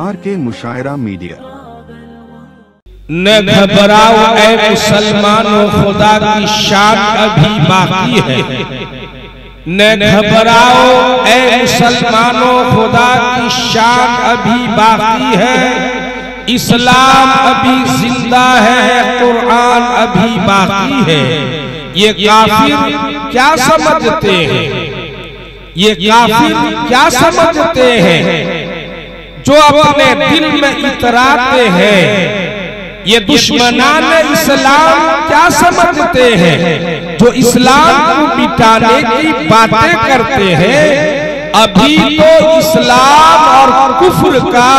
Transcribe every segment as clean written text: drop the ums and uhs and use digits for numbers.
R K मुशायरा media. न घबराओ ऐ मुसलमानों, खुदा की शान अभी बाकी है। न घबराओ ऐ मुसलमानों, खुदा की शान अभी बाकी है। इस्लाम अभी जिंदा है, कुरान अभी बाकी है। ये काफिर क्या समझते हैं, ये काफिर क्या समझते हैं, जो अपने दिल में इतराते हैं। ये दुश्मनान इस्लाम क्या समझते हैं, जो इस्लाम को मिटाने की बातें करते हैं। अभी तो इस्लाम और कुफ्र का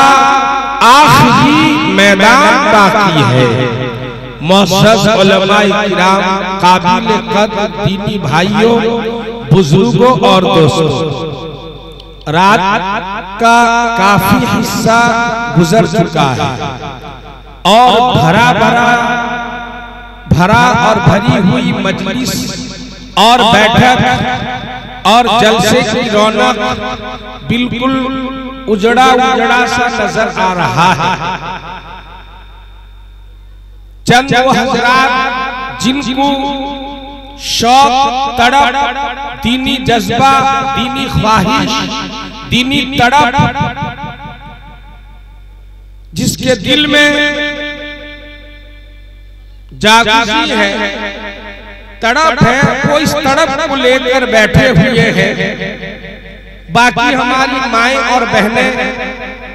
आखिरी मैदान बाकी है। मुअज़्ज़ज़ उलमाए किराम, काबिल कद्र दीनी भाइयों, बुजुर्गों और दोस्तों, रात का काफी हिस्सा गुजर चुका है और भरा और भरी हुई मजलिस और बैठक और जलसे की रौनक बिल्कुल उजड़ा सा नजर आ रहा है। चंद वो हज़रात जिनको शौक, तड़प, दीनी जज्बा, दीनी ख्वाहिश, दीनी तड़प, जिसके दिल में जागृति है, तड़प है, वो इस तड़प को लेकर बैठे हुए हैं। बाकी हमारी माएं और बहनें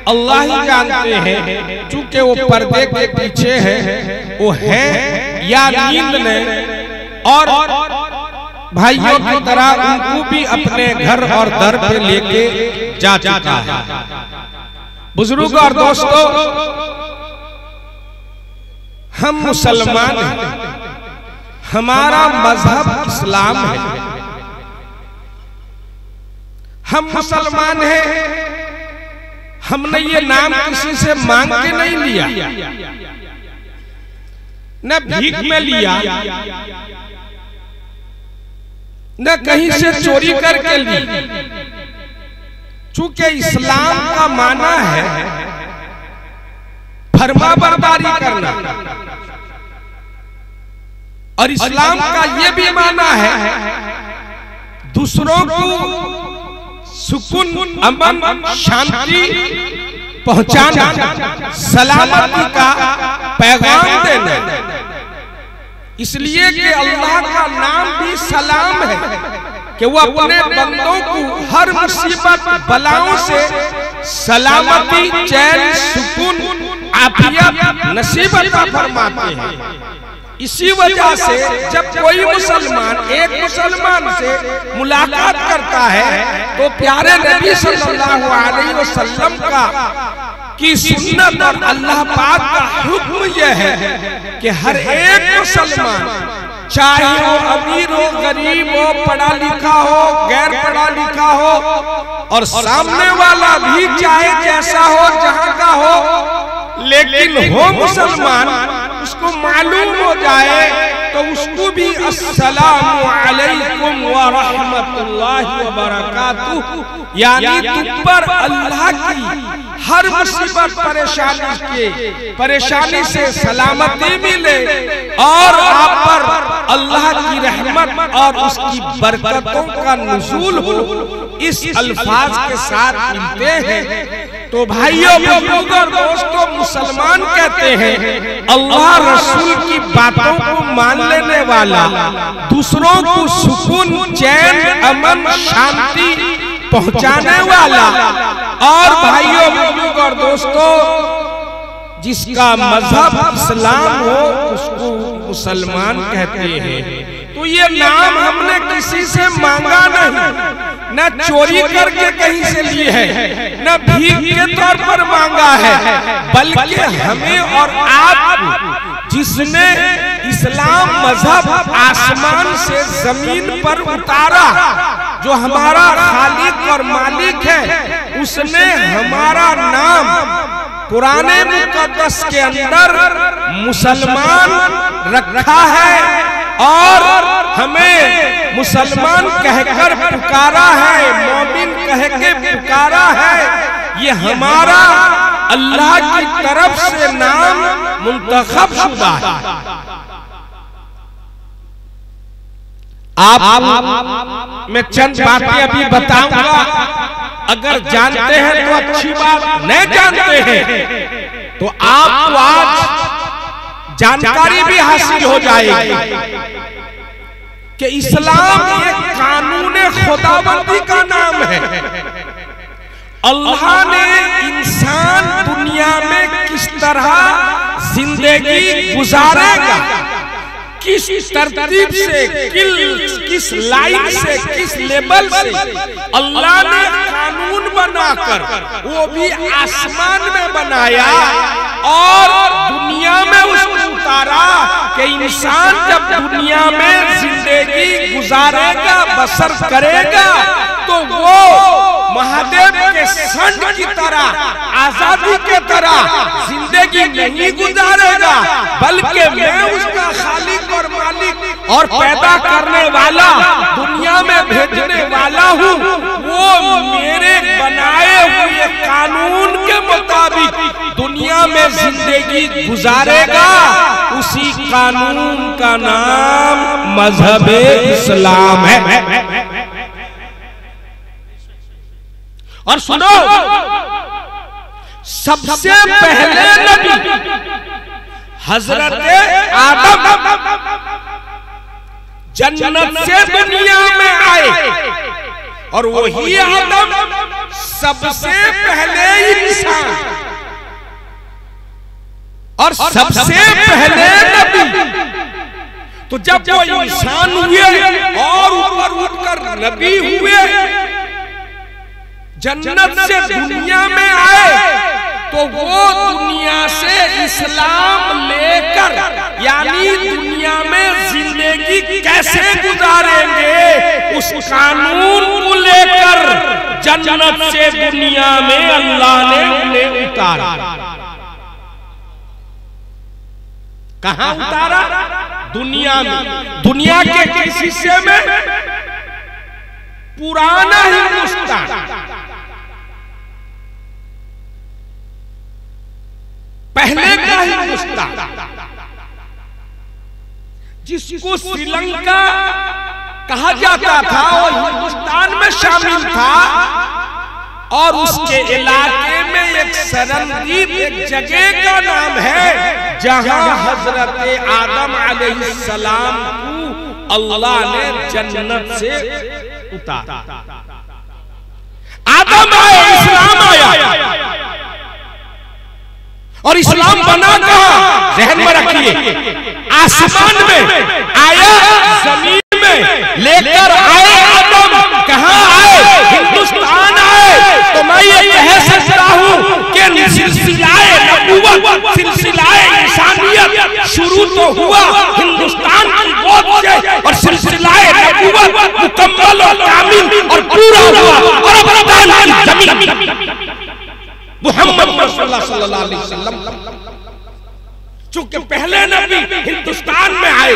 अल्लाह ही जानते हैं, चूंकि वो पर्दे के पीछे है, वो है या नींद में। और भाइयों की तरह उनको भी अपने घर और दर पे लेके जा चुका है। बुजुर्ग और दोस्तों, हम मुसलमान हैं, हमारा मजहब इस्लाम है, हम मुसलमान हैं। हमने ये नाम किसी से मांग के नहीं लिया, न भीख में लिया, न कहीं से चोरी करके ली। चूंकि इस्लाम का माना है फरमाबरदारी करना, और इस्लाम का ये भी माना है दूसरों को सुकून, अमन, शांति पहुंचाना, सलामती का पैगाम देना। इसलिए कि अल्लाह का नाम भी सलाम है, कि वो अपने बंदों को हर मुसीबत बलाओं से सलामती, चैन, सुकून, आफियत नसीब अता फरमाते हैं। इसी वजह से जब कोई मुसलमान एक मुसलमान से मुलाकात करता है, तो प्यारे नबी सल्लल्लाहु अलैहि वसल्लम का की सुन्नत और अल्लाह पाक का हुक्म यह है कि हर एक मुसलमान, चाहे वो अमीर हो, गरीब हो, पढ़ा लिखा हो, गैर पढ़ा लिखा हो, और सामने वाला भी चाहे जैसा हो, जहां का हो, लेकिन हो मुसलमान, उसको मालूम हो जाए तो उसको भी अस्सलामु अलैकुम व रहमतुल्लाहि व बरकातुहू, यानी तुम पर अल्लाह की हर मुसीबत परेशानी से सलामती मिले, और आप पर अल्लाह की रहमत और उसकी बरकतों का नुज़ूल हो, इस अल्फाज के साथ मिलते हैं। तो भाइयों, बुजुर्गों, दोस्तों, मुसलमान कहते हैं अल्लाह रसूल की बातों को मान लेने वाला, दूसरों को सुकून, चैन, अमन, शांति पहुंचाने वाला। और भाइयों, बुजुर्गों और दोस्तों, जिसका मजहब इस्लाम हो उसको मुसलमान कहते हैं। तो ये नाम हमने किसी से मांगा नहीं, न चोरी करके कहीं से लिए है, न भीख के तौर पर मांगा है, बल्कि हमें और आप, जिसने इस्लाम मजहब आसमान से जमीन पर उतारा, जो हमारा खालिक और मालिक है, उसने हमारा नाम कुरान मुकद्दस के अंदर मुसलमान रखा है। और हमें मुसलमान कहकर पुकारा है, मोमिन कह के पुकारा है। ये हमारा अल्लाह की तरफ से नाम मुंतखब शुदा है। आप मैं चंद बातें अभी बताऊंगा, अगर जानते हैं तो अच्छी बात, नहीं जानते हैं तो आपको आज जानकारी भी हासिल हो जाएगी कि इस्लाम एक कानून खुदाबंदी का नाम है। अल्लाह ने इंसान दुनिया में किस तरह जिंदगी गुजारेगा, किस तरतीब से, किस लाइन से, किस लेवल से अल्लाह ने कानून बनाकर, वो भी आसमान में बनाया और दुनिया में उसको उतारा कि इंसान जब दुनिया में जिंदगी गुजारेगा, बसर करेगा, तो वो महादेव के संत की तरह, आजादी के तरह जिंदगी नहीं गुजारेगा, बल्कि मैं उसका खालिक और मालिक और पैदा करने वाला, दुनिया में भेजने वाला हूँ। वो मेरे बनाए हुए कानून के मुताबिक दुनिया में जिंदगी गुजारेगा। उसी कानून का नाम मजहब इस्लाम है। और सुनो, सबसे पहले नबी हजरत आदम जन्नत से दुनिया में आए और वही आदम सबसे पहले इंसान और सबसे पहले नबी। तो जब वो इंसान हुए और ऊपर उठकर नबी हुए, जन्नत से दुनिया में आए, तो वो दुनिया से इस्लाम लेकर, यानी दुनिया में जिंदगी कैसे गुजारेंगे उस कानून को लेकर जन्नत से दुनिया में अल्लाह ने उन्हें उतारा। कहां उतारा? दुनिया में। दुनिया के किस हिस्से में? पुराना हिंदुस्तान, पहले का हिंदुस्तान, जिसको श्रीलंका कहा जाता था, वो हिंदुस्तान में शामिल था। और उसके इलाके में एक सरनदीप, एक जगह का नाम है जहां हजरत आदम अलैहिस्सलाम को अल्लाह ने जन्नत से उतारा। आदम आए, इस्लाम आया, और इस्लाम बना कहां? जहन में रखिए, आसमान में आया, जमीन में लेकर आए आदम। कहां आए? हिंदुस्तान आए। तो मैं ये कह सकता हूं कि सिलसिलाए नबूवत, सिलसिलाए इंसानियत शुरू तो हुआ हिंदुस्तान की गोद से, और सिलसिलाए नबूवत मुकम्मल और कामिल और पूरा हुआ अरबस्तान की जमीन मुहम्मद सल्लल्लाहु अलैहि वसल्लम। चूंकि पहले नबी हिंदुस्तान में आए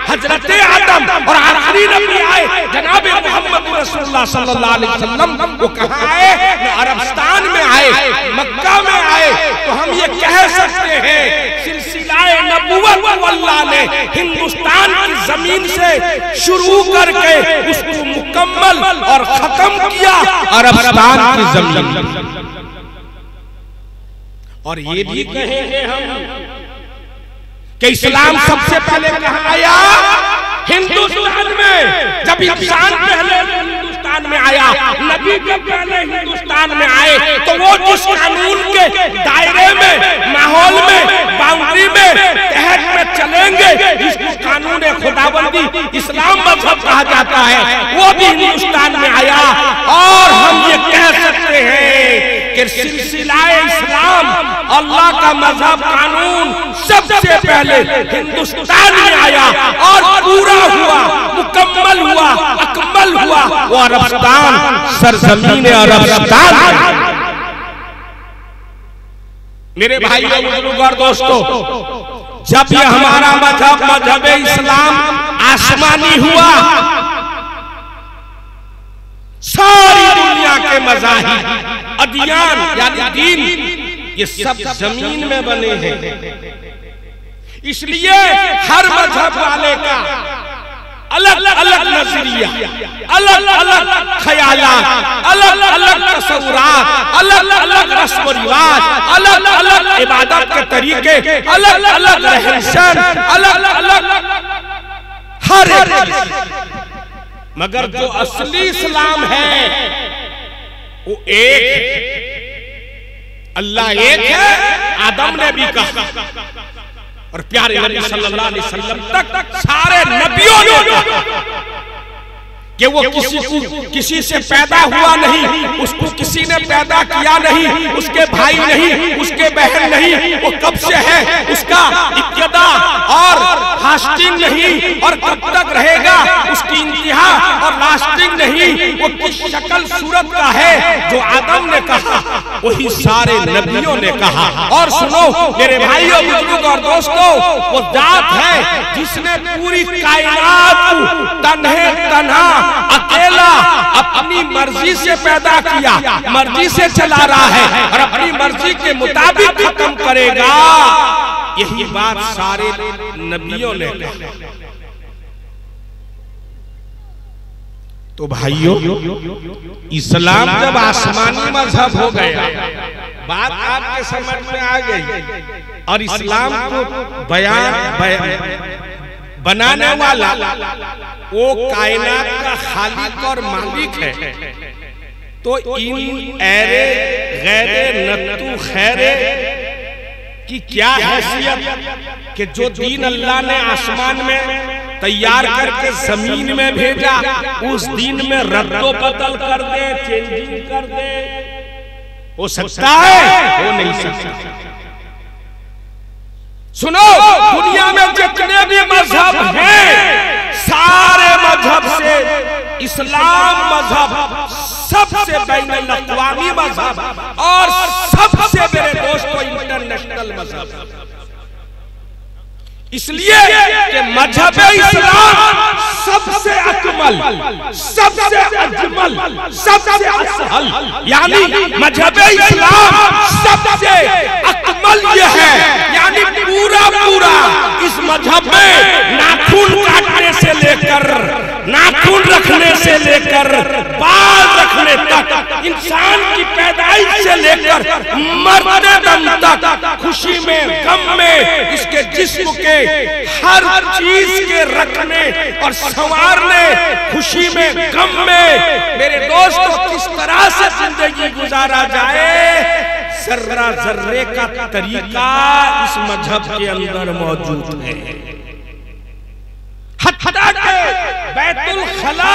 हजरत आदम, और आखिरी नबी आए जनाब मोहम्मद रसूलुल्लाह सल्लल्लाहु अलैहि वसल्लम। वो कहाँ आए? अरबस्तान में आए, मक्का में आए। तो हम ये कह सकते हैं सिलसिलाए नबूवत अल्लाह ने हिंदुस्तान की जमीन से शुरू करके उसको मुकम्मल और खत्म किया अरबस्तान की जमीन। और ये भी कहेंगे हम कि इस्लाम सबसे पहले कहाँ आया? हिंदुस्तान में। जब इंसान पहले हिंदुस्तान में आया, नबी के पहले हिंदुस्तान में आए, तो वो जिस कानून के दायरे में, माहौल में, बाउंड्री में, तहत में चलेंगे, जिसको कानून खुदाबंदी इस्लाम मजहब कहा जाता है, वो भी हिंदुस्तान में आया। और हम ये कह सकते हैं कि सिलसिलाए इस्लाम, अल्लाह का मजहब, कानून सबसे पहले हिंदुस्तान में आया और पूरा हुआ, मुकम्मल हुआ, अकमल हुआ वो अरबस्तान, सरजमीन अरबस्तान। मेरे भाई और दोस्तों, जब ये हमारा मजहब मजहब इस्लाम आसमानी हुआ, सारी दुनिया के मज़ाहिब अदियान यानी दीन ये सब जमीन में बने हैं। इसलिए हर मजहब वाले का अलग अलग नजरिया, अलग अलग ख्यालात, अलग अलग तसव्वुरात, अलग अलग रस्म रिवाज, अलग अलग इबादत के तरीके, अलग अलग रहन सहन, अलग अलग हर एक। मगर जो असली इस्लाम है वो एक है, अल्लाह एक है। आदम ने भी कहा और प्यारे नबी सल्लल्लाहु अलैहि वसल्लम तक सारे नबियों ने कहा कि वो किसी से पैदा हुआ नहीं, उसको किसी ने पैदा किया नहीं, उसके भाई नहीं, उसके बहन नहीं, वो कब से है, उसका इब्तिदा और फास्टिंग नहीं और कब तक रहेगा, उसकी इंतहा और लास्टिंग नहीं, वो किस शक्ल सूरत का है। जो आदम ने कहा वही सारे नबियों ने कहा। और सुनो मेरे भाइयों बुजुर्ग और दोस्तों, वो जात है जिसने पूरी कायनात को तन्हे तन्हा अकेला अपनी मर्जी से पैदा किया, मर्जी से चला रहा है और अपनी मर्जी के मुताबिक खत्म करेगा। यही बात सारे नबियों ने कहा। तो भाइयों, इस्लाम जब आसमानी मजहब हो गया, बात आपके समझ में आ गई। और इस्लाम को बनाने वाला वो कायनात का खालिक और मालिक है। तो इन ऐरे गैरे नत्तू खैरे की क्या हैसियत कि जो दीन अल्लाह ने आसमान में तैयार करके जमीन में भेजा, उस दीन में रद्दो बदल कर दे, चेंजिंग कर दे। हो सकता है? हो नहीं सकता। सुनो, दुनिया में जितने भी मजहब हैं, सारे मजहब से इस्लाम मजहब सबसे बैनुल अक़वामी मजहब और सबसे मेरे दोस्तों इंटरनेशनल मजहब। इसलिए कि मजहब इस्लाम सबसे अकमल, सबसे अजमल, सबसे असहल, यानी मजहब इस्लाम सबसे अकमल ये है, यानी पूरा पूरा इस मजहब में नाखून काटने से लेकर, नाखून रखने से लेकर, बाल रखने तक, इंसान की पैदाइश से लेकर मरते दम तक, खुशी में गम में, इसके जिस्म के हर चीज के रखने और संवारने, खुशी में गम में, मेरे दोस्तों किस तरह से जिंदगी गुजारा जाए, जर्रा जर्रे का तरीका इस मजहब के अंदर मौजूद है। हत्ता के बैतुल खला,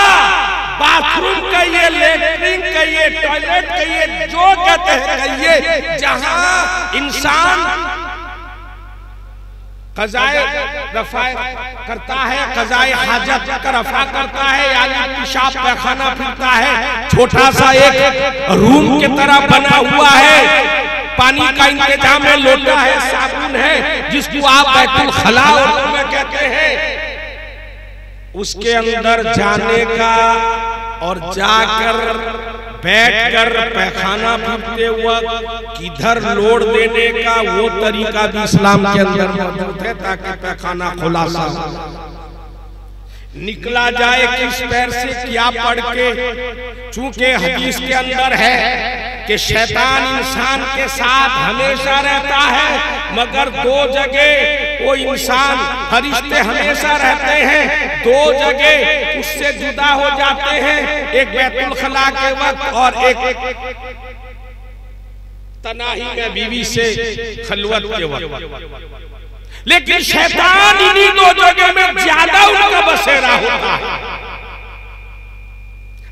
बाथरूम कहिए, लेटरिन कहिए, टॉयलेट कहिए, जो कहते हैं कहिए, जहां इंसान कज़ाए रफ़ा करता है, कज़ाए हाजत का रफ़ा करता है, यानी पेशाब पैखाना फिरता है, छोटा सा एक रूम की तरह बना हुआ है, पानी का इंतजाम है, लोटा है, साबुन है, जिसको आप बैतुल खला उर्दू में कहते हैं। उसके अंदर जाने का और जाकर बैठकर पैखाना फिरते हुआ किधर लोड देने का वो तरीका भी इस्लाम के अंदर मौजूद है, ताकि पैखाना खुलासा निकला जाए किस पैर से क्या पढ़ के। चूंकि हदीस के अंदर है कि शैतान इंसान के साथ हमेशा रहता है, मगर दो जगह वो इंसान, फरिश्ते हमेशा रहते हैं, दो जगह उससे जुदा हो जाते हैं, एक बैतुल खला के वक्त और एक तनाही में बीवी से खलवत के वक्त। लेकिन शैतान इन्हीं दो जगह में ज्यादा उनका बसेरा होता है।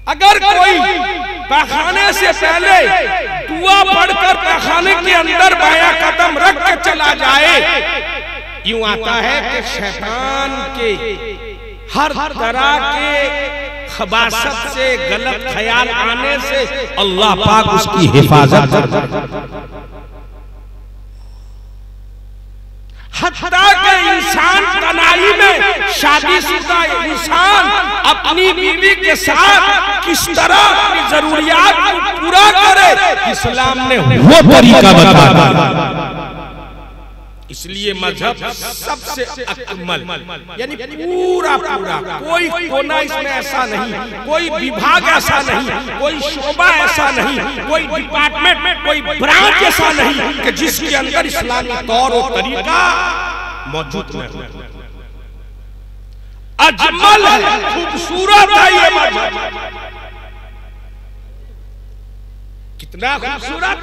अगर कोई पैखाने से पहले दुआ पढ़कर पैखाने के अंदर बायां कदम रख के चला जाए, यूं आता है कि शैतान के हर तरह के खबासत से, गलत ख्याल आने से अल्लाह पाक उसकी हिफाजत करता है। हत्ता के इंसान तनाई में शादीशुदा इंसान अपनी बीवी के साथ किस तरह अपनी जरूरियात को पूरा करे, इस्लाम ने वो तरीका बताया। इसलिए मजहब सबसे अकमल, यानी पूरा पूरा, कोई कोना इसमें ऐसा नहीं, कोई विभाग ऐसा नहीं, कोई शोबा ऐसा नहीं, कोई डिपार्टमेंट, कोई ब्रांच ऐसा नहीं कि जिसके अंदर इस्लामी तौर और तरीका मौजूद नहीं। अजमल है, खूबसूरत है ये मजहब। कितना खूबसूरत।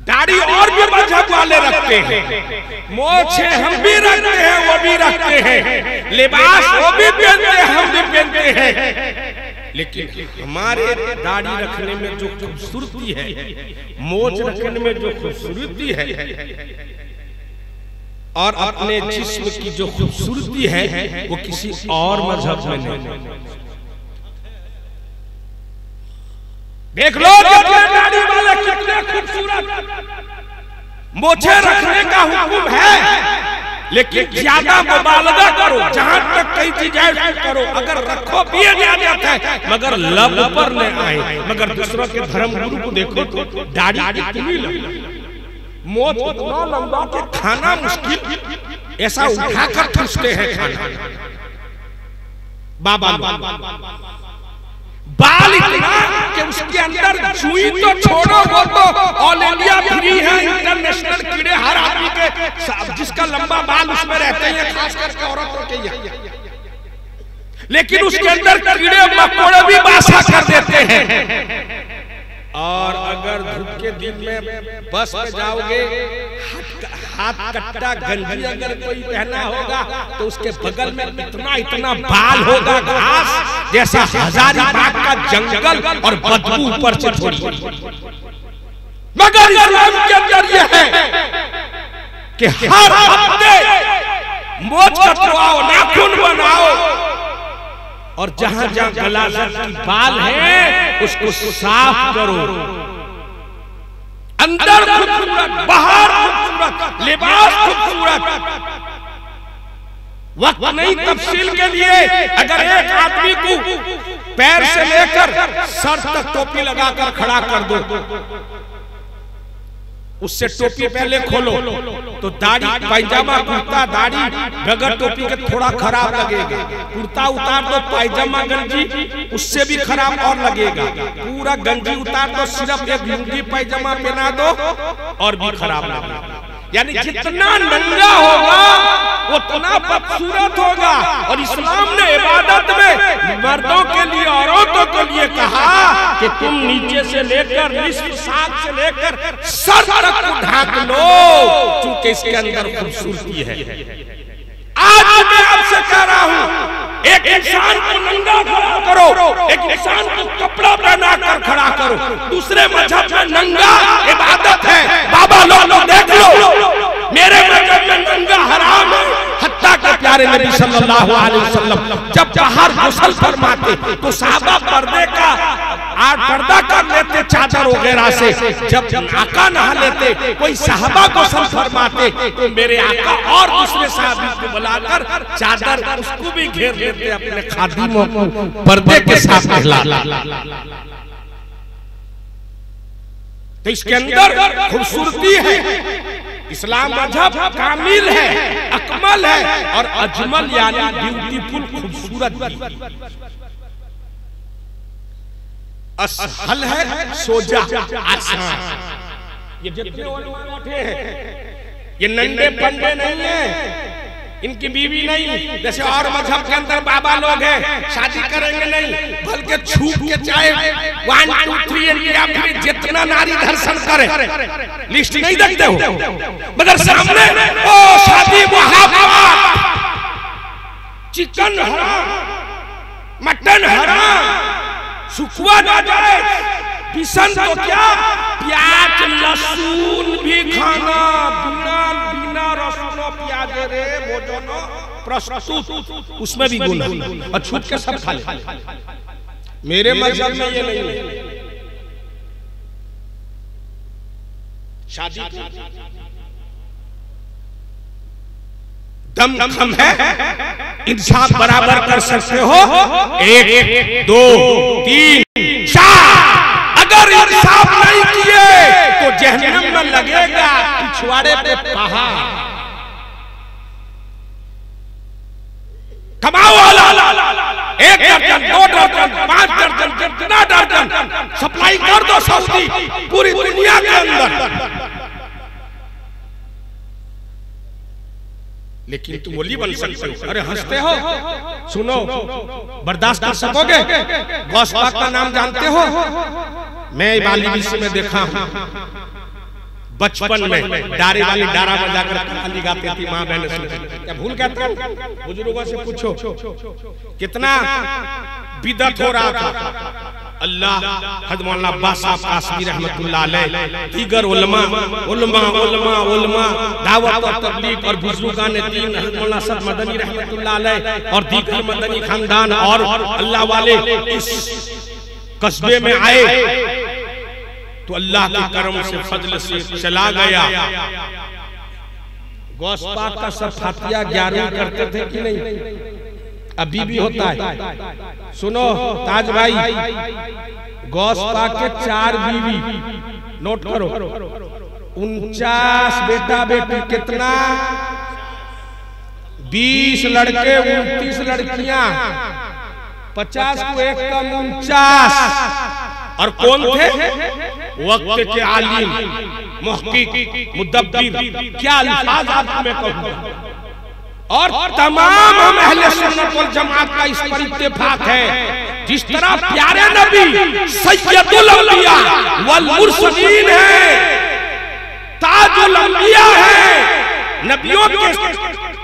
दाढ़ी और भी मजहब वाले रखते हैं, मोछे हम भी रखते हैं, वो भी रखते हैं, लिबास वो भी पहनते हैं, हम भी पहनते हैं। लेकिन हमारे दाढ़ी रखने में जो खूबसूरती है, मोछ रखने में जो खूबसूरती है, और अपने जिस्म की जो खूबसूरती है, वो किसी और मजहब में नहीं। देख लो दाढ़ी वाले कितने खूबसूरत। मोछे रखने का हुक्म है, लेकिन ज्यादा मुबालगा करो, जहां तक कई चीजें करो, अगर रखो भी इजाजत है, मगर लब पर न आए। मगर दूसरों के धर्म गुरु को देखो तो दाढ़ी इतनी लंबी, मोछ इतना लंबा कि खाना मुश्किल, ऐसा उठाकर ठूसते हैं खाना। बाबा बाल इतना कि उसके अंदर सुई तो छोड़ो, वो तो ऑल इंडिया फ्री है, इंटरनेशनल कीड़े हर आदमी के, जिसका लंबा बाल उसमें रहते हैं, खास करके औरतों के। लेकिन उसके अंदर कीड़े मकोड़े भी बासा कर देते हैं। और अगर धूप के दिन में बस में जाओगे, हाथ कट्टा गंजी अगर कोई पहना होगा तो उसके बगल में इतना इतना बाल होगा, घास जैसा हजारीबाग का जंगल, और बदबू ऊपर से छोड़ी। मगर इस्लाम के अंदर यह है कि हर हफ्ते मोछ कटवाओ, नाखून बनाओ, और जहां जहां गलाजत की बाल है उसको साफ करो। अंदर खूबसूरत, बाहर खूबसूरत, लिबास खूबसूरत। वक्त नहीं तफसील के लिए, अगर एक आदमी को पैर से लेकर सर तक टोपी लगाकर खड़ा कर दो, उससे टोपी पहले खोलो तो दाढ़ी, पायजामा, कुर्ता, दाढ़ी बगैर टोपी के थोड़ा खराब लगेगा। कुर्ता उतार दो, पायजामा गंजी उससे भी खराब और लगेगा। पूरा गंजी उतार दो, सिर्फ एक लुंगी पायजामा पहना दो और भी खराब लगेगा। यानी जितना नंगा होगा उतना खूबसूरत होगा। और इस्लाम ने इबादत में मर्दों के लिए, औरतों के लिए कहा कि तुम नीचे से लेकर निस्फ साक से लेकर सर तक ढाक लो, क्योंकि इसके अंदर खूबसूरती है। आज मैं आपसे कह रहा हूं, एक इंसान को नंगा खड़ा करो, एक इंसान को कपड़ा पहना कर खड़ा करो। दूसरे मजहब में नंगा इबादत है। बाबा लोग देख लो, मेरे मजहब में नंगा हराम है। हत्ता के प्यारे नबी सल्लल्लाहु अलैहि वसल्लम जब बाहर गुस्ल फरमाते तो साहबा पर्दे का पर्दा कर लेते चादर वगैरह से। जब आका नहा लेते, कोई साहबा गुस्ल फरमाते तो मेरे आका और दूसरे साहबी को बुलाकर चादर उसको भी घेर लेते अपने खादिमों को पर्दे के साथ नहला। तो इसके अंदर खूबसूरती है। इस्लाम मजहब कामिल है, अकमल है, और अजमल यानी ब्यूटीफुल, खूबसूरत। असहल है, सोजा, आसान। ये जितने बैठे हैं ये नंगे पंडे नहीं है, इनकी बीवी नहीं, जैसे और मजहब के अंदर बाबा लोग हैं शादी करेंगे नहीं, बल्कि छूट के चाहे 1 2 3 इंडिया में जितना नारी दर्शन करे, लिस्ट नहीं देखते हो, मगर सामने ओ शादी मुहाफात, चिकन हराम, मटन हराम, सुखवा ना जाए, बिसन तो क्या, प्याज लहसुन भी खाना, बिना रसुनो प्याज रे भोजन प्रस्तुत, उसमें भी गुण है, और छूट के सब खा ले। मेरे मजहब में ये नहीं है। शादी दमखम है, इंसाफ बराबर कर सकते हो। 1 2 3 4 अगर इंसाफ नहीं किए तो जहन्नम में लगेगा पिछवाड़े पे पहाड़। कमाओ 1 दर्जन 2 दर्जन 5 दर्जन जितना दर्जन सप्लाई कर दो सऊदी पूरी दुनिया के अंदर। लेकिन तुम वली बन सकते हो। अरे हंसते हो, सुनो, बर्दाश्त कर सकोगे? गौस पाक का नाम जानते हो? मैं बाली विश्व में देखा हूं, बचपन में डारे वाली डारा बजाकर कहानी गाती थी माँ बहन सुन। क्या भूल गया था? बुजुर्गों से पूछो कितना बिदअत हो रहा था। अल्लाह हज़रत मौलाना अब्बास साहब कासमी रहमतुल्लाह अलैह, दीगर उलमा दावत और तबलीग और बुजुर्गान दीन हज़रत मौलाना असद मदनी रहमतुल्लाह अलैह और दीगर मदनी खानदान और अल्लाह वाले इस कस्बे में आए तो अल्लाह के करम से फजल से चला गया। गौस पाक का सब फातिया 11 करते थे कि नहीं? अभी भी होता है। सुनो ताज भाई, गौस पाक के 4 बीवी, नोट करो, 49 बेटा बेटी, कितना? 20 लड़के 29 लड़कियां, 50 को 1 कम 49। और कौन थे? वक्त के आलिम, मुहक्किक, मुदब्बिर, क्या अल्फाज आपको मैं कहूं। और तमाम हम अहले सुन्नत वल जमात का इस पर इत्तेफाक है, जिस तरह प्यारे नबी सैयदुल अंबिया वल मुरसलीन है, ताजुल अंबिया है, नबियों के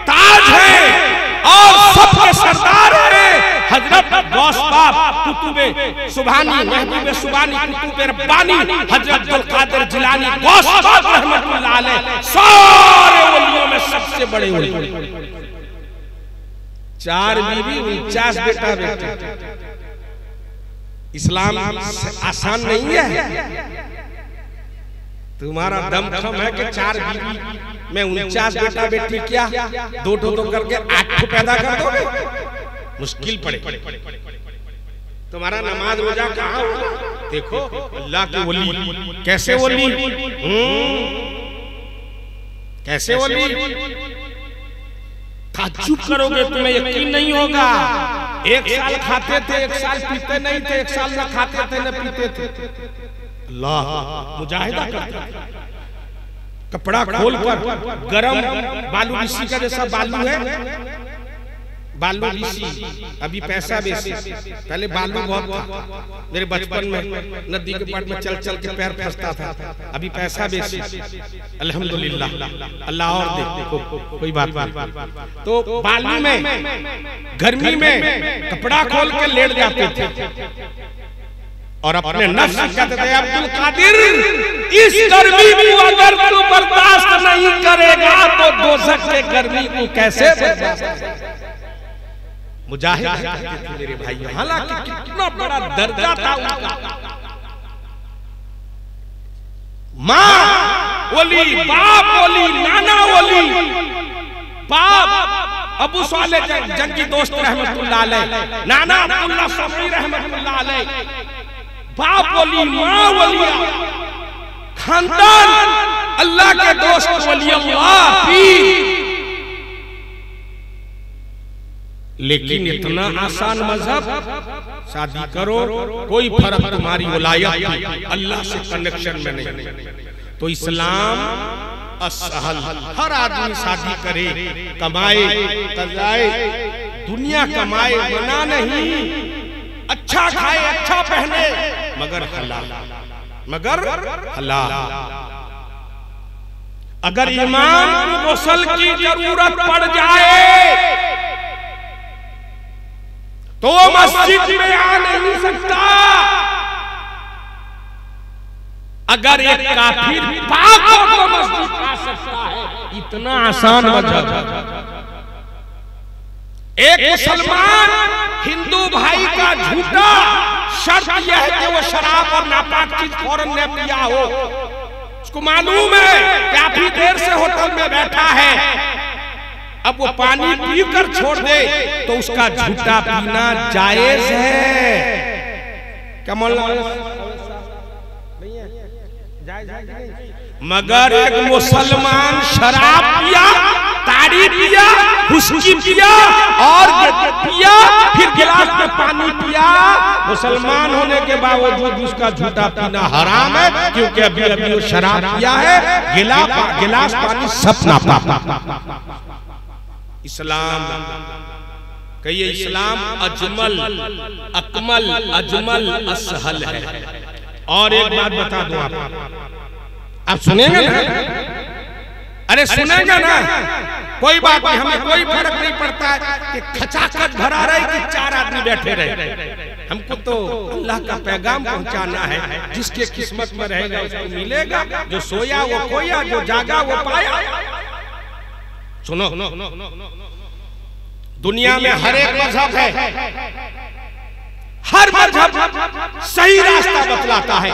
ताज है और सबके सरदार है हजरत गौस पाक, कुतुबे सुभानी, महबूबे सुभानी, कुतुबे रब्बानी हजरत अब्दुल कादिर जिलानी, गौस पाक रहमतुल्लाह अलैह, सारे वलियों में सबसे बड़े वली। 4 बीवी 49 बेटा बेटे। इस्लाम आसान नहीं है। तुम्हारा दमखम है कि 4 बीवी में 49 बेटा बेटी, क्या 2 करके 8 पैदा कर दोगे? मुश्किल पड़े। तुम्हारा नमाज रोजा कहाँ होगा? देखो अल्लाह के वली कैसे वली, कैसे वली, ताज्जुब करोगे, तुम्हें यकीन नहीं होगा। 1 साल खाते थे, 1 साल पीते नहीं थे, 1 साल न खाते थे न पीते थे। अल्लाह मुजाहिदा करता है। कपड़ा खोल कर गरम बालू ऋषि का जैसा बालू है, बालू ऋषि, अभी पैसा बेसी, पहले बालू बहुत था। मेरे बचपन में नदी के पार में चल चल के पैर फंसता था, अभी पैसा बेसी। अल्हम्दुलिल्लाह, अल्लाह और देखो कोई बात नहीं। तो बालू में गर्मी में कपड़ा खोल के लेट जाते थे और अपने नफ्स कहते थे, अब्दुल कादिर इस गर्मी को अगर तू बर्दाश्त नहीं करेगा तो दोज़ख के गर्मी को कैसे बर्दाश्त? मुजाहिद कहते थे मेरे भाई, हालांकि कितना बड़ा दर्जा था उनका। माँ वली, बाप वली, नाना वली, बाप अबू सालेह जंगी दोस्त रहमतुल्लाह अलैह, नाना अब्दुल्लाह सफी रहमतुल्लाह अलैह, बाप वली, माँ वली, खानदान अल्लाह के दोस्त वली अल्लाह पीर। लेकिन इतना आसान मजहब, शादी करो, कोई फर्क तुम्हारी वलायत अल्लाह से कनेक्शन में नहीं। तो इस्लाम असहल, हर आदमी शादी करे, कमाए, कजाए, दुनिया कमाए, मना नहीं, अच्छा खाए, अच्छा पहने, मगर हलाल, मगर हलाल। अगर इमाम को गुस्ल की जरूरत पड़ जाए तो मस्जिद में आ नहीं सकता। अगर एक काफिर पाक हो तो मस्जिद आ सकता है। इतना आसान मजहब। एक मुसलमान हिंदू भाई का झूठा शर्त यह है कि वो शराब और नापाक चीज फौरन न पिया हो। उसको मालूम है काफी देर से होटल में बैठा है, अब वो पानी पीकर छोड़ दे तो उसका झूठा पीना जायज है। क्या मौलाना मगर एक मुसलमान शराब पिया, ताड़ी पिया, हुस्की पिया और पिया, फिर गिलास में पानी पिया, मुसलमान होने के बावजूद उसका झूठा पीना हराम है, क्योंकि अभी अभी वो शराब पिया है। गिलास पानी सब नापा। इस्लाम कहिए, इस्लाम अजमल अकमल अजमल असहल है। और एक बात बता दूं आप सुनेंगे ना? अरे सुनेंगे ना, कोई बात नहीं, हमें कोई फर्क नहीं पड़ता है कि खचाखच भरा रहे कि 4 आदमी बैठे रहे। हमको तो अल्लाह का पैगाम पहुंचाना है। जिसके किस्मत में रहेगा उसको मिलेगा, जो सोया वो खोया, जो जागा वो पाया। सुनो, दुनिया में हर एक मजहब है, हर मजहब सही रास्ता बतलाता है,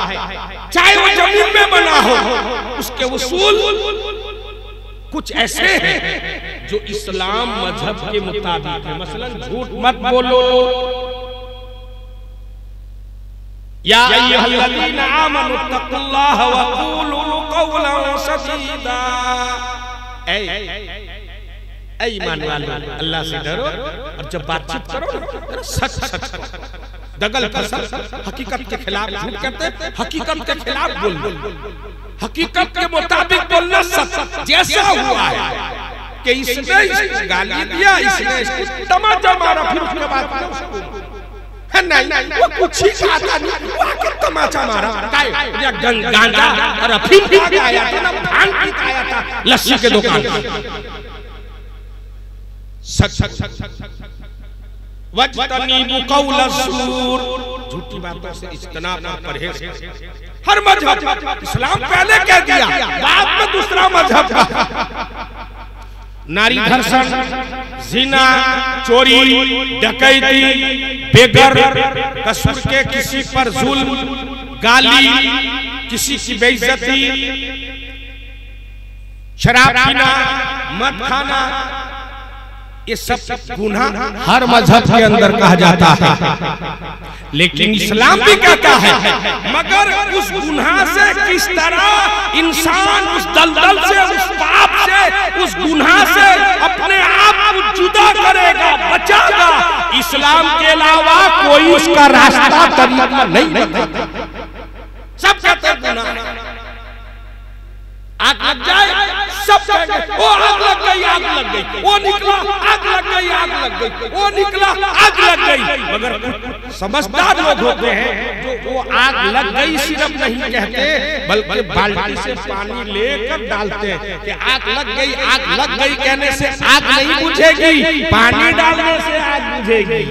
चाहे वो जमीन में बना हो। उसके उसूल कुछ ऐसे हैं जो इस्लाम मजहब के मुताबिक है। मसलन झूठ मत बोलो, या अय्युहल्लज़ीना आमनू तक़ुल्लाह व क़ूलू क़ौलन सदीदा। ऐ ईमान वालों, अल्लाह से डरो और जब बातचीत करो सच सच दगल कसर, हकीकत के खिलाफ झूठ करते, हकीकत के खिलाफ बोल, हकीकत के मुताबिक बोलना सच। जैसा हुआ है कि इसने इसको गाली दिया, इसने इसको तमाचा मारा, फिर उसके बाद है नहीं वो कुछ ही खाता नहीं, वो आके तमाचा मारा। या गांजा और अफीम पी के आया था ना, भांग पी के आया था लस्सी के दुकान पर। वज्तनीबु कौल ज़ूर, झूठी बातों से इज्तनाब और परहेज। हर मजहब, इस्लाम पहले कह दिया, बाद में दूसरा मजहब का। नारी धर्षण, जिना, चोरी, डकैती, बेगर, कसूर के किसी पर जुल्म, गाली, किसी की बेइज्जती, शराब पीना, मद खाना, ये सब गुनाह हर मजहब के अंदर कहा जाता है। लेकिन इस्लाम भी कहता है, मगर उस गुनाह से किस तरह इंसान उस दलदल से, उस पाप से, उस गुनाह से अपने आप को जुदा करेगा, बचाएगा। इस्लाम के अलावा कोई उसका रास्ता तरीका नहीं बताता। सब कहते हैं गुनाह, आग लग जाए सब कहेंगे वो आग लग गई, आग लग गई, वो निकला आग लग गई, आग लग गई, वो निकला आग लग गई। मगर समझदार लोग होते हैं जो वो आग लग गई सिर्फ नहीं कहते, बल्कि बाल्टी से पानी लेकर डालते हैं कि आग लग गई। आग लग गई कहने से आग नहीं बुझेगी, पानी डालने से आग बुझेगी।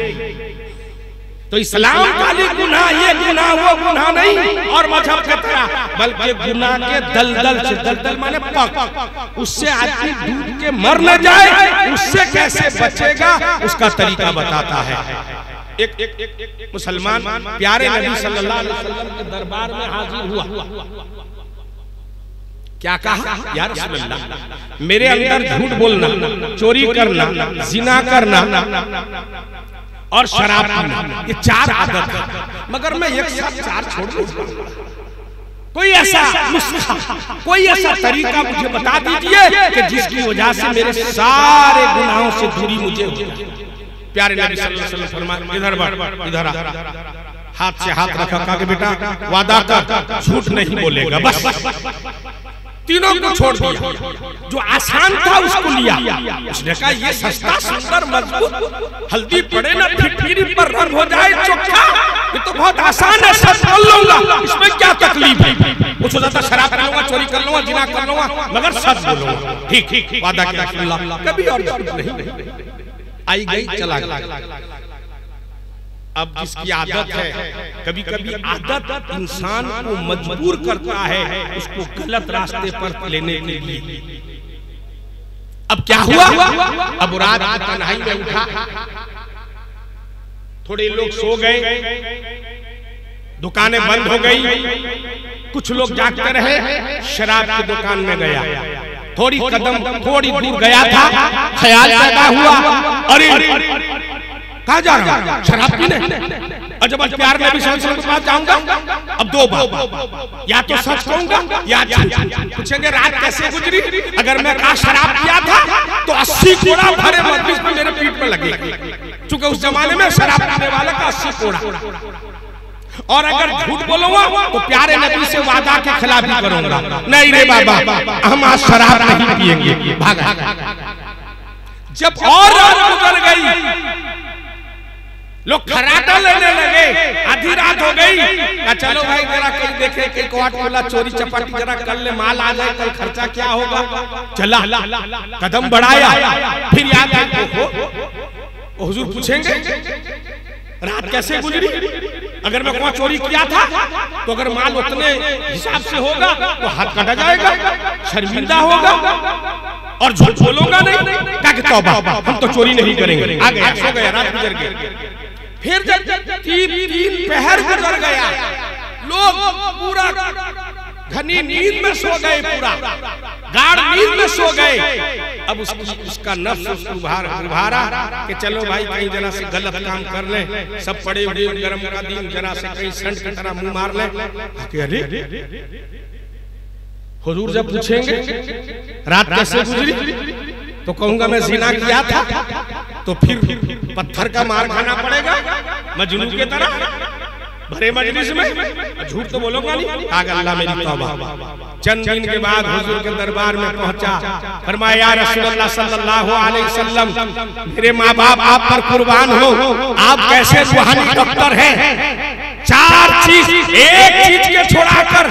तो इस्लाम खाली गुनाह, ये गुनाह वो गुनाह नहीं और मजहब के तरह, बल्कि गुनाह के दलदल से, दलदल माने पक, उससे आदमी डूब के मर न जाए, उससे कैसे बचेगा उसका तरीका बताता है। एक मुसलमान प्यारे नबी सल्लल्लाहु अलैहि वसल्लम के दरबार में हाजिर हुआ। क्या कहा? या रसूल अल्लाह, मेरे अंदर झूठ बोलना, चोरी करना, जिना करना और शराब पीना, ये 4 आदत है, मगर मैं एक साथ 4 छोड़ दूं। कोई ऐसा नुस्खा, कोई ऐसा तरीका मुझे बता दीजिए कि जिसकी वजह से मेरे सारे गुनाहों से दूरी मुझे हो जाए। प्यारे नबी सल्लल्लाहु अलैहि वसल्लम फरमाया, इधर बढ़, इधर आ, हाथ से हाथ रखा, कहा कि बेटा वादा कर, झूठ नहीं बोलेगा। बस तीनों को छोड़ दिया, जो आसान था उसको लिया। उसने कहा ये सस्ता सुंदर मजबूत, हल्दी पड़े ना फिटकिरी पर रंग हो जाए चोखा, ये तो बहुत आसान है, सच बोल लूंगा, इसमें क्या तकलीफ है। कुछ हो जाता शराब कर लूंगा, चोरी कर लूंगा, जिना कर लूंगा, मगर सच बोलूंगा। ठीक वादा किया, कभी और नहीं। आई गई चला गया। अब जिसकी आदत है, कभी कभी आदत इंसान को मजबूर करता है उसको गलत रास्ते पर लेने के लिए। अब क्या हुआ? अब रात की तन्हाई में उठा, थोड़े लोग सो गए, दुकानें बंद हो गई, कुछ लोग जागते रहे, शराब की दुकान में गया, थोड़ी दूर गया था, ख्याल पैदा हुआ, अरे कहाँ जा रहा हूँ? शराब पीने। और जब प्यार में भी सल्लल्लाहु अलैहि वसल्लम के पास जाऊंगा, अब दो बात, या तो सच कहूंगा या झूठ। पूछेंगे रात कैसे गुजरी? अगर मैं कहा शराब पिया था तो 80 कोड़ा भरे मजलिस में मेरे पीठ पे लगे, क्योंकि उस जमाने में शराब पीने वाला का 80 कोड़ा। और अगर झूठ बोलूंगा तो प्यारे नबी से वादा के खिलाफ ही करूंगा, नहीं रे बाबा हम आज शराब नहीं पिएंगे, भागा। जब और रात गुजर गई, लोग खराटा लेने लगे, आधी रात हो गई, चलो भाई जरा कहीं देखे कि कोट वाला चोरी चपाटी जरा कर ले, माल आ जाए, कल खर्चा क्या होगा। चला, कदम बढ़ाया, फिर याद आया हुजूर पूछेंगे रात कैसे गुजरी? अगर मैं वहां चोरी किया था तो अगर माल उतने हिसाब से होगा तो हाथ काटा जाएगा, शर्मिंदा होगा, और झूठ बोलूंगा नहीं, क्या कि तौबा हम तो चोरी नहीं करेंगे। आ गया, सो गया, रात गुजर गई। फिर जब तीन पहर गुजर गया, लोग पूरा घनी नींद में सो गए, पूरा गाढ़ नींद में सो गए। अब उसका नफ्स उसको उभारा कि चलो भाई कहीं जरा से गलत काम कर ले, सब पड़े हुए गरम का दिन, जरा से कहीं संत की तरह मुंह मार ले। अरे हुजूर जब पूछेंगे रात कैसे गुजरी तो कहूंगा मैं ज़िना किया था, तो फिर पत्थर का मार खाना पड़ेगा मजनू की तरह भरे मजलिस में। झूठ तो बोलूंगा नहीं, आगे अल्लाह मेरी तौबा। चंद दिन के बाद हुजूर के दरबार में पहुंचा, फरमाया या रसूलल्लाह सल्लल्लाहु अलैहि वसल्लम, मेरे माँ बाप आप पर कुर्बान हो, आप कैसे रूहानी डॉक्टर हैं, 4 चीज एक चीज के छोड़ाकर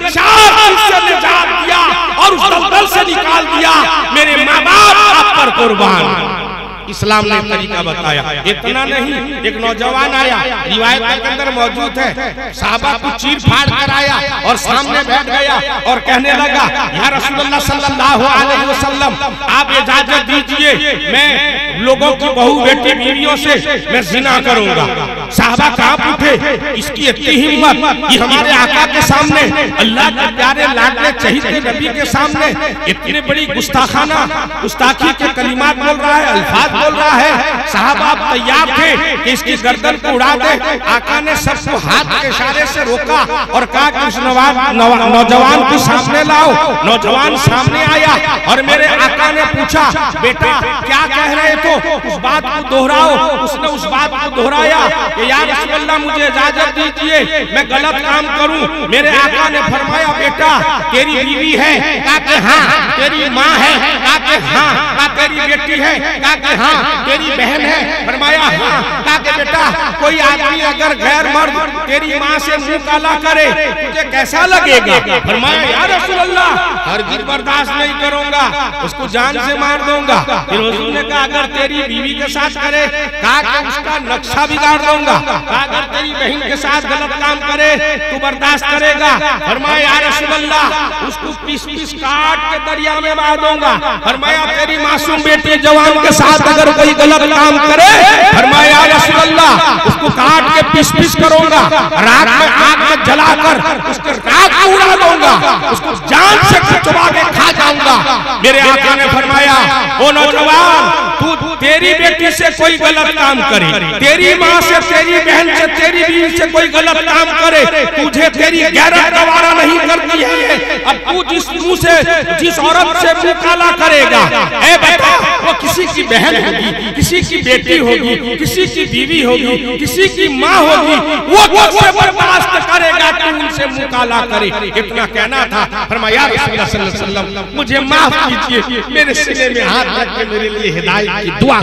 4 चीज से निजात दिया और उस दलदल से निकाल दिया, मेरे माँ बाप आप पर कुर्बान। इस्लाम ने तरीका बताया। इतना नहीं, एक नौजवान आया, रिवायत के अंदर मौजूद है, साहबा को चीर फाड़ कर आया और सामने बैठ गया और कहने लगा या रसूलुल्लाह सल्लल्लाहु अलैहि वसल्लम आप इजाजत दीजिए, मैं लोगों की बहू बेटी बीवियों से मैं जिना करूंगा। साहबा कांप उठे, इसकी इतनी हिम्मत, ये हमारे आका के सामने, अल्लाह के प्यारे लाडले चहीते नबी के सामने इतनी बड़ी गुस्ताखी के कलिमात बोल रहा है, अल्फाज बोल रहा है। साहब आप तैयार थे कि इसकी गर्दन को उड़ा दे। आका ने सबको हाथ के इशारे से रोका और कहा कि उस नौजवान को सामने लाओ। नौजवान सामने आया और मेरे आका ने पूछा बेटा क्या कह रहे थे, उस बात को दोहराओ। उसने उस बात को दोहराया कि या रसूलल्लाह मुझे इजाजत दीजिए, मैं गलत काम करूं। मेरे आका ने फरमाया बेटा तेरी बीवी है? कहा कि हाँ। तेरी माँ है? कहा कि हाँ। कहा तेरी बेटी है? कहा कि हाँ। तेरी बहन है? फरमाया हाँ। कहा कि बेटा कोई आदमी अगर गैर मर्द तेरी माँ से मुंह काला करे तुझे कैसा लगेगा? फरमाया या रसूलल्लाह हरगिज़ बर्दाश्त नहीं करूंगा, उसको जान से मार दूंगा। फिर हुजूर ने कहा अगर तेरी बीवी के साथ करे, कहा कि उसका नक्शा बिगाड़ दूंगा। कहा अगर तेरी बहन के साथ गलत काम करे तो बर्दाश्त करेगा? फरमाया या रसूलल्लाह उसको पीस काट के दरिया में मार दूंगा। फरमाया तेरी मासूम बेटी जवान के साथ अगर कोई गलत काम करे, फरमाया या रसूलल्लाह उसको काट के पीस करूंगा, राख में आग में जलाकर उसके राख को उड़ा दूंगा, उसको जान से चबा के खा जाऊंगा। मेरे आका ने फरमाया ओ नौजवान तू तेरी बेटी से कोई गलत काम करे, तेरी माँ से, तेरी बहन से, तेरी बीवी से कोई गलत काम करे, तुझे तेरी गैरत गवारा नहीं करती है। अब तू जिस मुंह से जिस औरत से मुंह काला करेगा, ए बेटा वो किसी की बहन होगी, किसी की बेटी होगी, किसी की बीवी होगी, किसी की माँ होगी, वो तुझसे बर्दाश्त करेगा कि उनसे मुंह काला करे। इतना कहना था। फरमाया रसूलुल्लाह सल्लल्लाहु अलैहि वसल्लम मुझे माफ कीजिए, मेरे सीने में हाथ रख के मेरे लिए हिदायत की दुआ।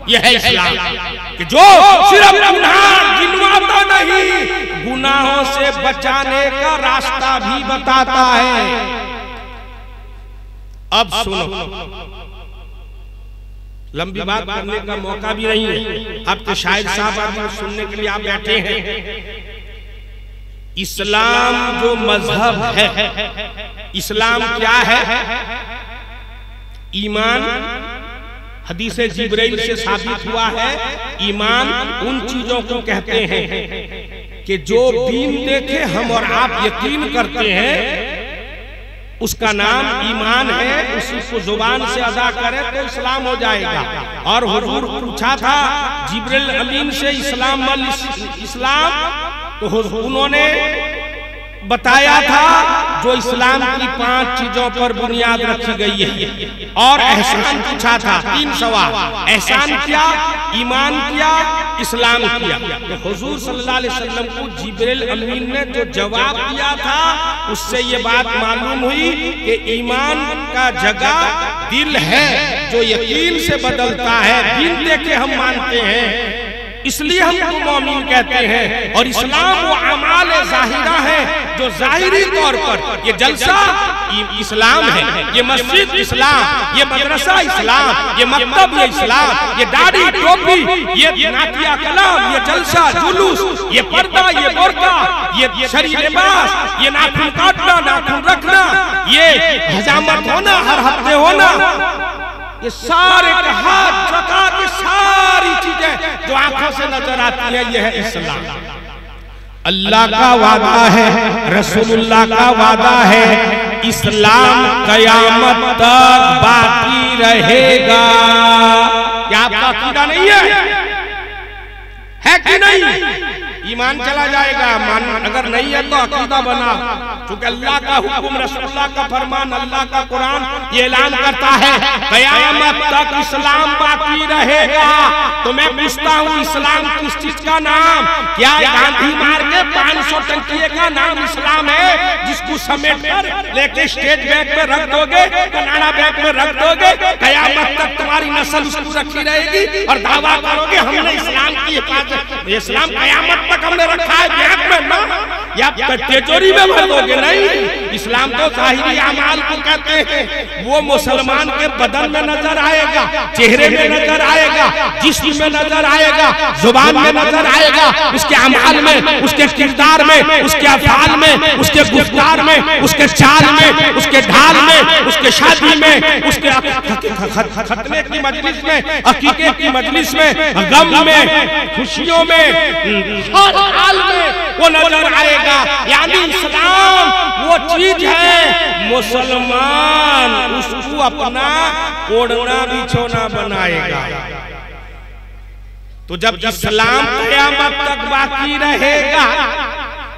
यह है इस्लाम कि जो सिर्फ गुनाह गिनवाता नहीं, गुनाहों से बचाने का रास्ता भी बताता है। अब सुनो, लंबी बात करने का मौका भी नहीं है, अब तो शायद साहब सुनने के लिए आप बैठे हैं। इस्लाम जो मजहब है, इस्लाम क्या है? ईमान हदीसे जिब्राइल से साबित हुआ है। ईमान उन चीजों को कहते हैं कि जो बीन देखे हम और आप यकीन करते हैं उसका नाम ईमान है, उसी को जुबान से अदा करे तो इस्लाम हो जाएगा। और हुजूर पूछा था जिब्रील अमीन से इस्लाम मल इस्लाम, तो उन्होंने बताया था जो इस्लाम की 5 चीजों पर बुनियाद रखी गई है। और एहसान पूछा था, 3 सवाल, एहसान किया, ईमान किया, इस्लाम किया। तो हुजूर सल्लल्लाहु अलैहि वसल्लम को जिब्रील अमीन ने जो जवाब दिया था उससे ये बात मालूम हुई कि ईमान का जगह दिल है जो यकीन से बदलता है। दिल देके हम मानते हैं इसलिए हमको मोमिन कहते हैं। और इस्लाम वो अमाल ज़ाहिरा है जो ज़ाहिरी तौर पर, ये जलसा इस्लाम है, ये मस्जिद इस्लाम, ये मदरसा इस्लाम, ये मकतब ये इस्लाम, ये दाढ़ी टोपी, ये नातिया कलाम, ये जलसा जुलूस, ये पर्दा, ये बुर्का, ये शरी लिबास, ये नाखून काटना, नाखून रखना, ये हजामत होना, हर हफ्ते होना, ये सारे हाथ जका की सारी चीजें जो आंखों से नजर आती है, ये है इस्लाम। अल्लाह का वादा है, रसूलुल्लाह का वादा है, इस्लाम कयामत तक बाकी रहेगा। क्या आपका अकीदा नहीं है कि नहीं? ईमान चला जाएगा, मान अगर नहीं है तो अकीदा बना। क्योंकि अल्लाह का हुक्म, रसूलुल्लाह का फरमान, अल्लाह का कुरान ये ऐलान करता है कयामत तक इस्लाम बाकी रहेगा। तो मैं पूछता हूँ इस्लाम किस चीज का नाम? क्या गांधी मार्ग के 500 टंकिए का नाम इस्लाम है जिसको समेट कर लेके स्टेट बैंक में रख दोगे, कनाडा बैंक में रख दोगे, कयामत तक तुम्हारी नस्ल उसको रखी रहेगी और दावा करोगे हमने इस्लाम की हिफाजत, इस्लाम कयामत तक हमने रखा है बैंक में ना, या तिजोरी में भर दोगे? नहीं, इस्लाम तो ज़ाहिरी अमाल को कहते हैं। वो मुसलमान के बदन में नजर आएगा, चेहरे में नजर आएगा, जिस्म में नजर आएगा, जुबान में नजर आएगा, उसके अमाल में, उसके किरदार में, उसके अफ़ाल में, उसके गुफ्तार में, उसके चाल में, उसके ढाल में, उसके शादी में, उसके खतने की मजलिस में, अकीके की मजलिस में, गम में, खुशियों में, हर हाल में वो नजर आएगा। यानी इस्लाम वो चीज है, मुसलमान उसको अपना ओढ़ना बिछोना बनाएगा। तो जब इस्लाम क़यामत तक बाकी रहेगा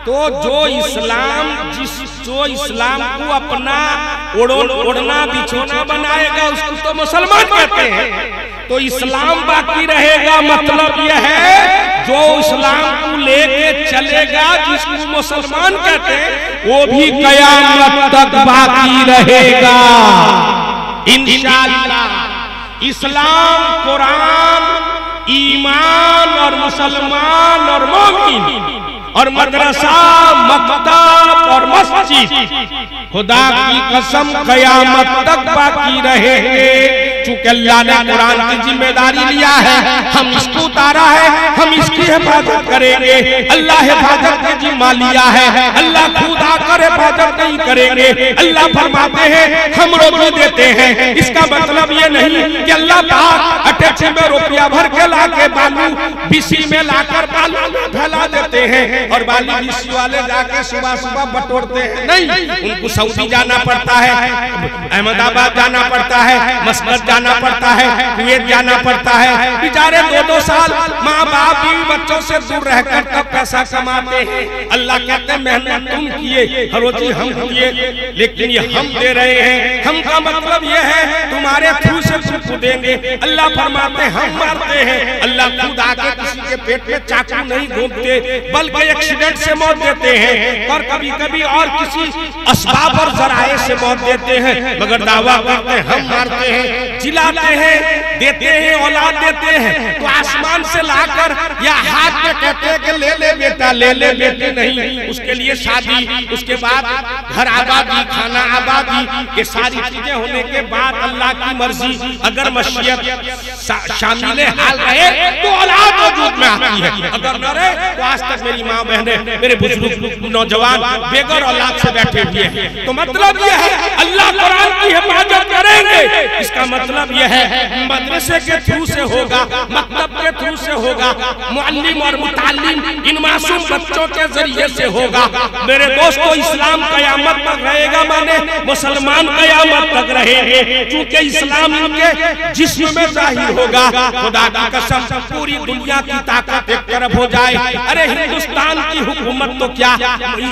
तो जो इस्लाम को अपना ओढ़ना बिछोना बनाएगा उसको तो मुसलमान कहते हैं। तो इस्लाम बाकी रहेगा मतलब यह है जो इस्लाम को लेके चलेगा जिसको मुसलमान कहते हैं वो भी क़यामत तक बाकी रहेगा इंशाअल्लाह। इस्लाम, कुरान, ईमान और मुसलमान और मोमिन और मदरसा, मकतब और मस्जिद खुदा की कसम क़यामत तक बाकी रहेंगे। चूंकि अल्लाह ने कुरान की जिम्मेदारी लिया है, हम इसको उतारा है, हम इसकी हिफाजत करेंगे। अल्लाह हिफाजत का जिम्मा लिया है, अल्लाह खुद आकर हिफाजत नहीं करेंगे। अल्लाह फरमाते हैं हम रोज़ी देते हैं, इसका मतलब ये नहीं कि अल्लाह पाक अटैची में रुपया भर के ला के बालू बीसी में लाकर बालू फैला देते हैं और बालू बीसी वाले जाके सुबह सुबह बटोरते हैं। नहीं, उनको सऊदी जाना पड़ता है, अहमदाबाद जाना पड़ता है, मस्कत जाना पड़ता है, कुवैत जाना पड़ता है। बेचारे 2-2 साल माँ बाप भी बच्चों से दूर रहकर तब पैसा कमाते हैं। अल्लाह कहते हैं मेहनत तुम किए, रोजी हम किए, लेकिन ये हम दे रहे हैं। हम का मतलब ये है तुम्हारे थ्रू से तुमको देंगे। अल्लाह फरमाते हम मारते हैं, अल्लाह खुद आके किसी के पेट में चाकू नहीं घोंपते बल्कि एक्सीडेंट से मौत देते हैं और कभी कभी और किसी असबाब और जराए से मौत देते हैं, मगर दावा करते हैं हम मारते हैं, जिलाते हैं, देते हैं, औलाद देते हैं। तो आसमान से लाकर या हाथ में कहते हैं कि ले ले बेटा, ले ले बेटी, नहीं, उसके लिए शादी, उसके बाद घर आबादी, खाना आबादी, ये सारी चीजें होने के बाद अल्लाह की मर्जी अगर मशीयत शामिल हाल रहे तो औलाद वजूद में आती है, अगर न रहे तो आज तक मेरी माँ बहनें, मेरे बुजुर्ग नौजवान बेगर औलाद से बैठे हुए हैं। तो मतलब यह है अल्लाह कुरान की हिफाजत करेंगे, इसका मतलब मतलब यह है मदरसे के थ्रू से होगा, मकतब के थ्रू से होगा, मुअल्लिम और मुताल्लिम इन मासूम बच्चों के जरिए से होगा। मेरे दोस्तों, इस्लाम कयामत तक रहेगा, माने मुसलमान कयामत तक रहेंगे, क्योंकि इस्लाम इनके जिस्म में जाहिर होगा। खुदा की कसम, पूरी दुनिया की ताकत एक तरफ हो जाए, अरे हिंदुस्तान की हुकूमत तो क्या,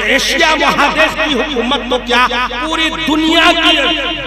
एशिया महादेश की हुकूमत तो क्या, पूरी दुनिया की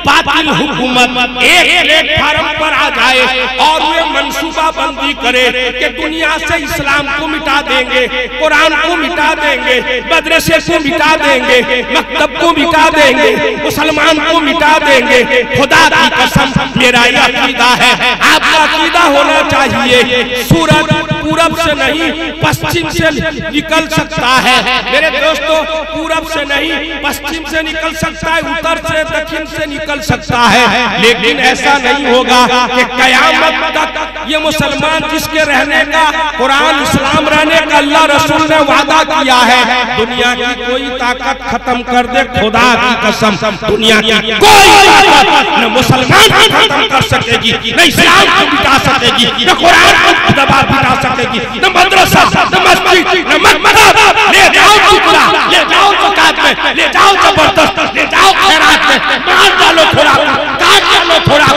बातिल हुकूमत एक प्लेटफार्म पर आ जाए और वे मंसूबा बंदी करे कि दुनिया से इस्लाम को मिटा देंगे, कुरान को मिटा देंगे, मदरसे को मिटा देंगे, मकतब को मिटा देंगे, मुसलमान को मिटा देंगे। खुदा की कसम, मेरा यह अकीदा है, आपका अकीदा होना चाहिए। सूरज पूरब से नहीं पश्चिम से निकल सकता है मेरे दोस्तों, पूरब से नहीं पश्चिम से निकल सकता है, उत्तर से दक्षिण से निकल सकता है, लेकिन ऐसा नहीं होगा कि कयामत तक ये मुसलमान जिसके रहने का कुरान इस्लाम रहने का अल्लाह रसूल ने वादा किया है, दुनिया की कोई ताकत खत्म कर दे। खुदा की कसम, दुनिया की कोई ताकत न मुसलमान को खत्म कर सकेगी, न इस्लाम को मिटा सकेगी, न कुरान को दबा मिटा सकेगी, न मदरसा, न मस्जिद, न मकतब। ले जाओ टुकड़ा, ले जाओ ज़कात में, ले जाओ जबरदस्त, ले जाओ खैरात में, मार डालो थोड़ा, काट डालो थोड़ा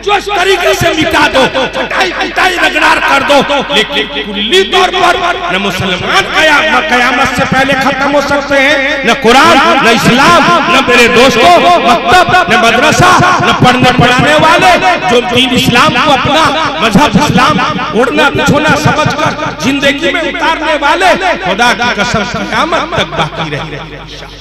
जो इस तरीके से मिटा दो, चटाई पिटाई रगड़ार कर दो, लेकिन कुल्ली तौर पर न मुसलमान कयामत से पहले खत्म हो सकते हैं, न कुरान, न इस्लाम, न मेरे दोस्तों मकतब, न मदरसा, न पढ़ने पढ़ाने वाले जो दीन इस्लाम को अपना मजहब इस्लाम उड़ना बिछोना समझकर जिंदगी में उतारने वाले। खुदा की कसम, कयामत तक बाकी रहेंगे।